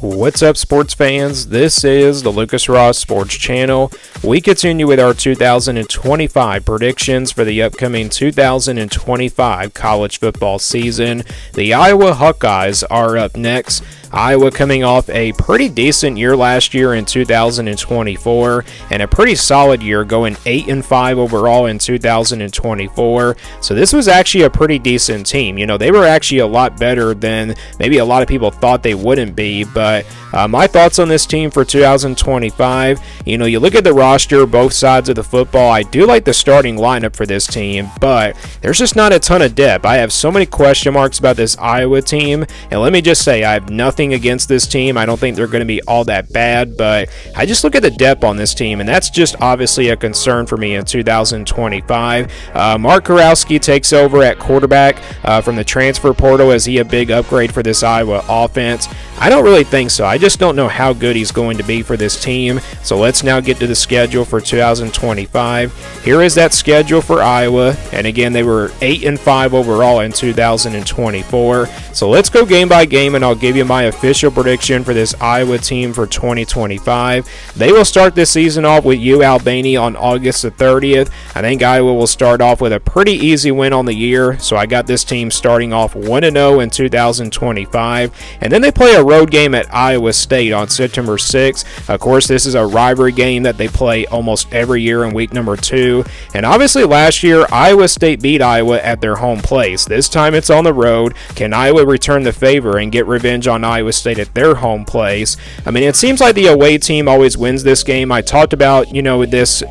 What's up, sports fans? This is the Lucas Ross Sports Channel. We continue with our 2025 predictions for the upcoming 2025 college football season. The Iowa Hawkeyes are up next. Iowa coming off a pretty decent year last year in 2024 and a pretty solid year, going 8-5 overall in 2024. So this was actually a pretty decent team. You know, they were actually a lot better than maybe a lot of people thought they wouldn't be, but my thoughts on this team for 2025, you look at the roster, both sides of the football. I do like the starting lineup for this team, but there's just not a ton of depth. I have so many question marks about this Iowa team, and let me just say, I have nothing against this team. I don't think they're going to be all that bad, but I just look at the depth on this team, and that's just obviously a concern for me in 2025. Mark Kurowski takes over at quarterback from the transfer portal. Is he a big upgrade for this Iowa offense? I don't really think so. I just don't know how good he's going to be for this team. So let's now get to the schedule for 2025. Here is that schedule for Iowa. And again, they were 8-5 overall in 2024. So let's go game by game, and I'll give you my official prediction for this Iowa team for 2025. They will start this season off with Albany on August the 30th. I think Iowa will start off with a pretty easy win on the year. So I got this team starting off 1-0 in 2025. And then they play a road game at Iowa State on September 6th. Of course, this is a rivalry game that they play almost every year in week number 2. And obviously last year, Iowa State beat Iowa at their home place. This time it's on the road. Can Iowa return the favor and get revenge on Iowa State at their home place? I mean, it seems like the away team always wins this game. I talked about, this,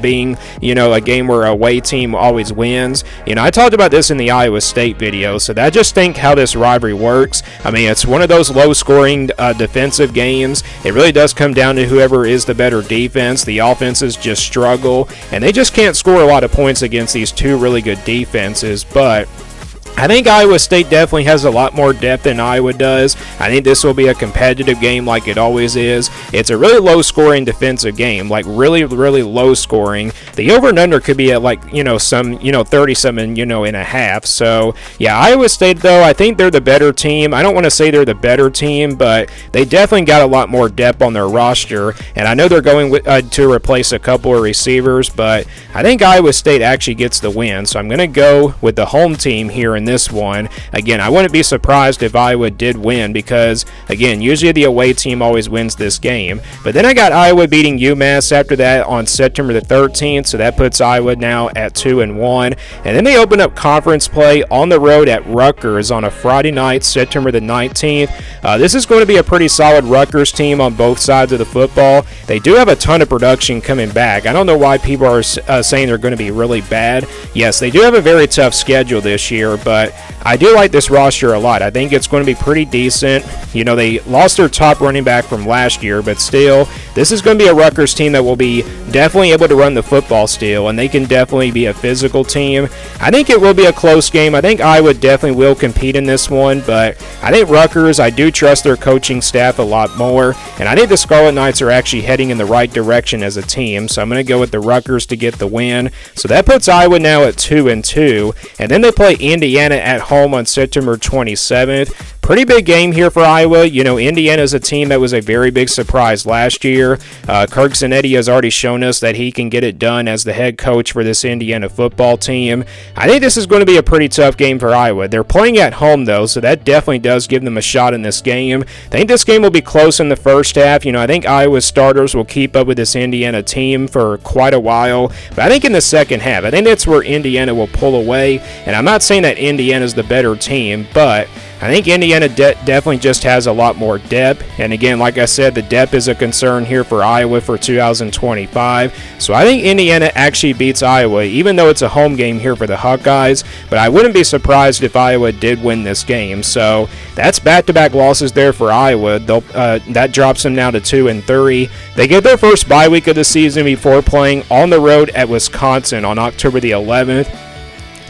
being, a game where away team always wins. I talked about this in the Iowa State video, so I just think how this rivalry works. I mean, it's one of those low-scoring defensive games. It really does come down to whoever is the better defense. The offenses just struggle, and they just can't score a lot of points against these two really good defenses, but I think Iowa State definitely has a lot more depth than Iowa does. I think this will be a competitive game like it always is. It's a really low-scoring defensive game, like really, really low-scoring. The over and under could be at 37, and a half. So, yeah, Iowa State, though, I think they're the better team. I don't want to say they're the better team, but they definitely got a lot more depth on their roster. And I know they're going to replace a couple of receivers, but I think Iowa State actually gets the win. So I'm going to go with the home team here in this one. Again, I wouldn't be surprised if Iowa did win because, again, usually the away team always wins this game. But then I got Iowa beating UMass after that on September the 13th, so that puts Iowa now at 2-1. And then they open up conference play on the road at Rutgers on a Friday night, September the 19th. This is going to be a pretty solid Rutgers team on both sides of the football. They do have a ton of production coming back. I don't know why people are saying they're going to be really bad. Yes, they do have a very tough schedule this year, but I do like this roster a lot. I think it's going to be pretty decent. They lost their top running back from last year, but still, this is going to be a Rutgers team that will be definitely able to run the football still, and they can definitely be a physical team. I think it will be a close game. I think Iowa definitely will compete in this one, but I think Rutgers, I do trust their coaching staff a lot more, and I think the Scarlet Knights are actually heading in the right direction as a team, so I'm going to go with the Rutgers to get the win. So that puts Iowa now at 2-2, and then they play Indiana at home on September 27th. Pretty big game here for Iowa. Indiana is a team that was a very big surprise last year. Kirk Zanetti has already shown us that he can get it done as the head coach for this Indiana football team. I think this is going to be a pretty tough game for Iowa. They're playing at home, though, so that definitely does give them a shot in this game. I think this game will be close in the first half. I think Iowa's starters will keep up with this Indiana team for quite a while, but I think in the second half, I think that's where Indiana will pull away, and I'm not saying that Indiana's the better team, but I think Indiana definitely just has a lot more depth. And again, like I said, the depth is a concern here for Iowa for 2025. So I think Indiana actually beats Iowa, even though it's a home game here for the Hawkeyes. But I wouldn't be surprised if Iowa did win this game. So that's back-to-back losses there for Iowa. That drops them now to 2-3. They get their first bye week of the season before playing on the road at Wisconsin on October the 11th.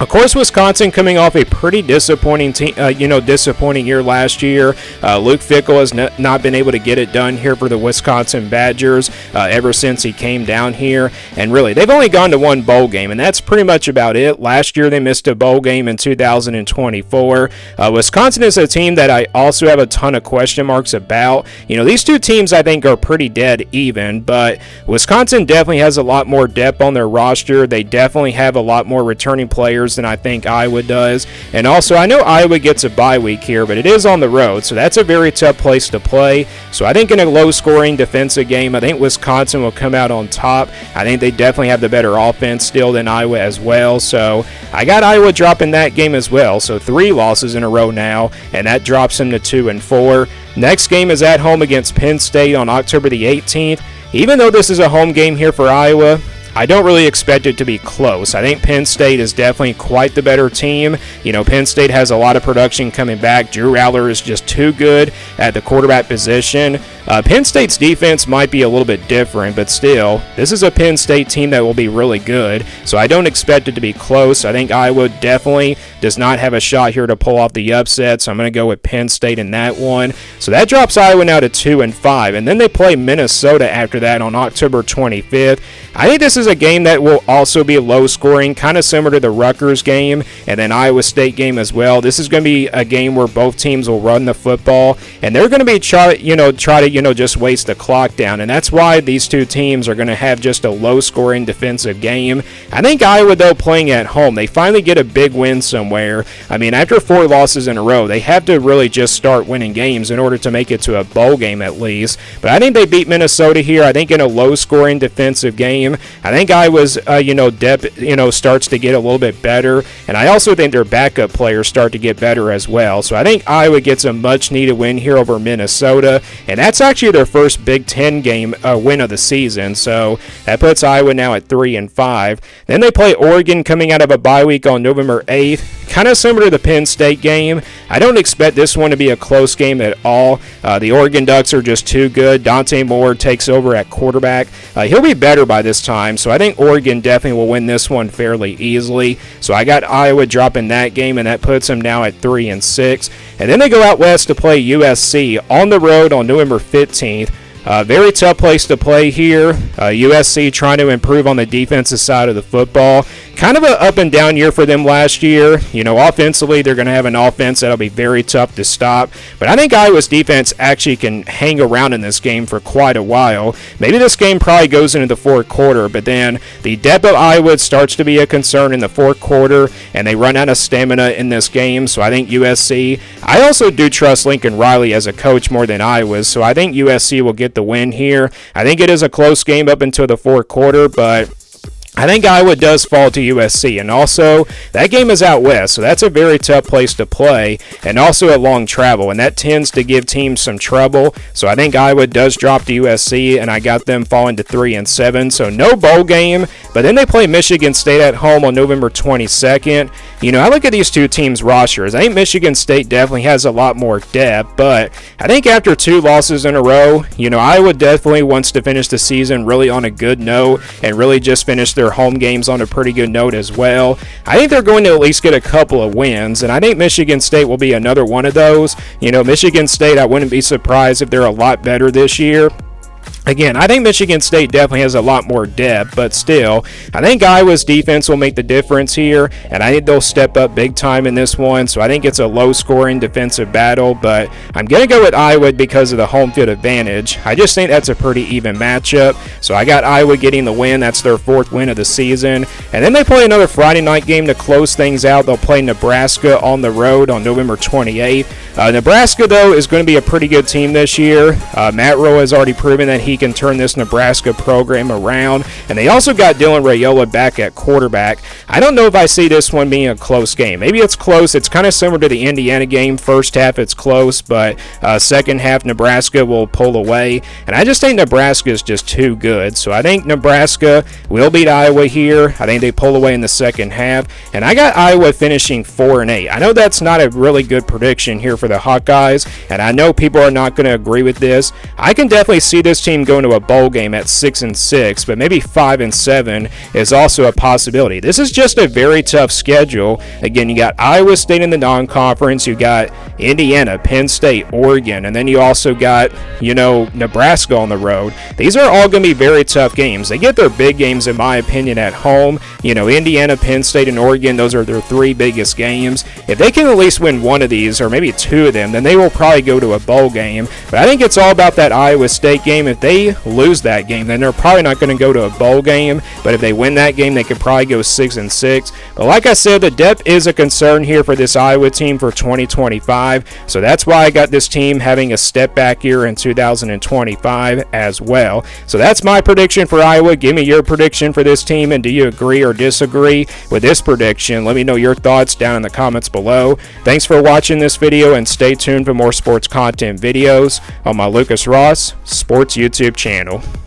Of course, Wisconsin coming off a pretty disappointing disappointing year last year. Luke Fickell has not been able to get it done here for the Wisconsin Badgers ever since he came down here. And really, they've only gone to one bowl game, and that's pretty much about it. Last year, they missed a bowl game in 2024. Wisconsin is a team that I also have a ton of question marks about. These two teams I think are pretty dead even, but Wisconsin definitely has a lot more depth on their roster. They definitely have a lot more returning players than I think Iowa does. And also, I know Iowa gets a bye week here, but it is on the road, so that's a very tough place to play. So I think in a low-scoring defensive game, I think Wisconsin will come out on top. I think they definitely have the better offense still than Iowa as well. So I got Iowa dropping that game as well. So 3 losses in a row now, and that drops them to 2-4. Next game is at home against Penn State on October the 18th. Even though this is a home game here for Iowa, I don't really expect it to be close. I think Penn State is definitely quite the better team. Penn State has a lot of production coming back. Drew Aller is just too good at the quarterback position. Penn State's defense might be a little bit different, but still, this is a Penn State team that will be really good, so I don't expect it to be close. I think Iowa definitely does not have a shot here to pull off the upset, so I'm going to go with Penn State in that one. So that drops Iowa now to 2-5, and then they play Minnesota after that on October 25th. I think this is a game that will also be low scoring, kind of similar to the Rutgers game and then Iowa State game as well. This is going to be a game where both teams will run the football, and they're going to be try to just waste the clock down, and that's why these two teams are going to have just a low scoring defensive game. I think Iowa, though, playing at home, they finally get a big win somewhere. I mean, after 4 losses in a row, they have to really just start winning games in order to make it to a bowl game at least. But I think they beat Minnesota here. I think in a low scoring defensive game, I think Iowa's depth starts to get a little bit better, and I also think their backup players start to get better as well. So I think Iowa gets a much needed win here over Minnesota, and that's actually their first Big Ten game win of the season. So that puts Iowa now at 3-5. Then they play Oregon coming out of a bye week on November 8th. Kind of similar to the Penn State game. I don't expect this one to be a close game at all. The Oregon Ducks are just too good. Dante Moore takes over at quarterback. He'll be better by this time, so I think Oregon definitely will win this one fairly easily. So I got Iowa dropping that game, and that puts them now at 3-6. And then they go out west to play USC on the road on November 15th. Very tough place to play here. USC trying to improve on the defensive side of the football. Kind of an up and down year for them last year. Offensively, they're going to have an offense that'll be very tough to stop. But I think Iowa's defense actually can hang around in this game for quite a while. Maybe this game probably goes into the fourth quarter, but then the depth of Iowa starts to be a concern in the fourth quarter, and they run out of stamina in this game. So I think USC. I also do trust Lincoln Riley as a coach more than Iowa's, so I think USC will get the win here. I think it is a close game up until the fourth quarter, but I think Iowa does fall to USC, and also that game is out west, so that's a very tough place to play, and also a long travel, and that tends to give teams some trouble. So I think Iowa does drop to USC, and I got them falling to 3-7. So no bowl game, but then they play Michigan State at home on November 22nd. I look at these two teams' rosters. I think Michigan State definitely has a lot more depth, but I think after 2 losses in a row, Iowa definitely wants to finish the season really on a good note and really just finish their home games on a pretty good note as well. I think they're going to at least get a couple of wins, and I think Michigan State will be another one of those. Michigan State, I wouldn't be surprised if they're a lot better this year. Again, I think Michigan State definitely has a lot more depth, but still, I think Iowa's defense will make the difference here, and I think they'll step up big time in this one, so I think it's a low-scoring defensive battle, but I'm going to go with Iowa because of the home field advantage. I just think that's a pretty even matchup, so I got Iowa getting the win. That's their 4th win of the season, and then they play another Friday night game to close things out. They'll play Nebraska on the road on November 28th. Nebraska, though, is going to be a pretty good team this year. Matt Rhule has already proven that he can turn this Nebraska program around, and they also got Dylan Raiola back at quarterback. I don't know if I see this one being a close game. Maybe it's close. It's kind of similar to the Indiana game. First half it's close, but second half Nebraska will pull away, and I just think Nebraska is just too good. So I think Nebraska will beat Iowa here. I think they pull away in the second half, and I got Iowa finishing 4-8. I know that's not a really good prediction here for the Hawkeyes, and I know people are not going to agree with this. I can definitely see this team them going to a bowl game at 6-6, but maybe 5-7 is also a possibility. This is just a very tough schedule. Again, you got Iowa State in the non-conference, you got Indiana, Penn State, Oregon, and then you also got, Nebraska on the road. These are all going to be very tough games. They get their big games, in my opinion, at home. Indiana, Penn State, and Oregon, those are their three biggest games. If they can at least win one of these, or maybe two of them, then they will probably go to a bowl game. But I think it's all about that Iowa State game. If they lose that game, then they're probably not going to go to a bowl game. But if they win that game, they could probably go 6-6. But like I said, the depth is a concern here for this Iowa team for 2025. So that's why I got this team having a step back year in 2025 as well. So that's my prediction for Iowa. Give me your prediction for this team, and do you agree or disagree with this prediction? Let me know your thoughts down in the comments below. Thanks for watching this video, and stay tuned for more sports content videos on my Lucas Ross Sports YouTube channel.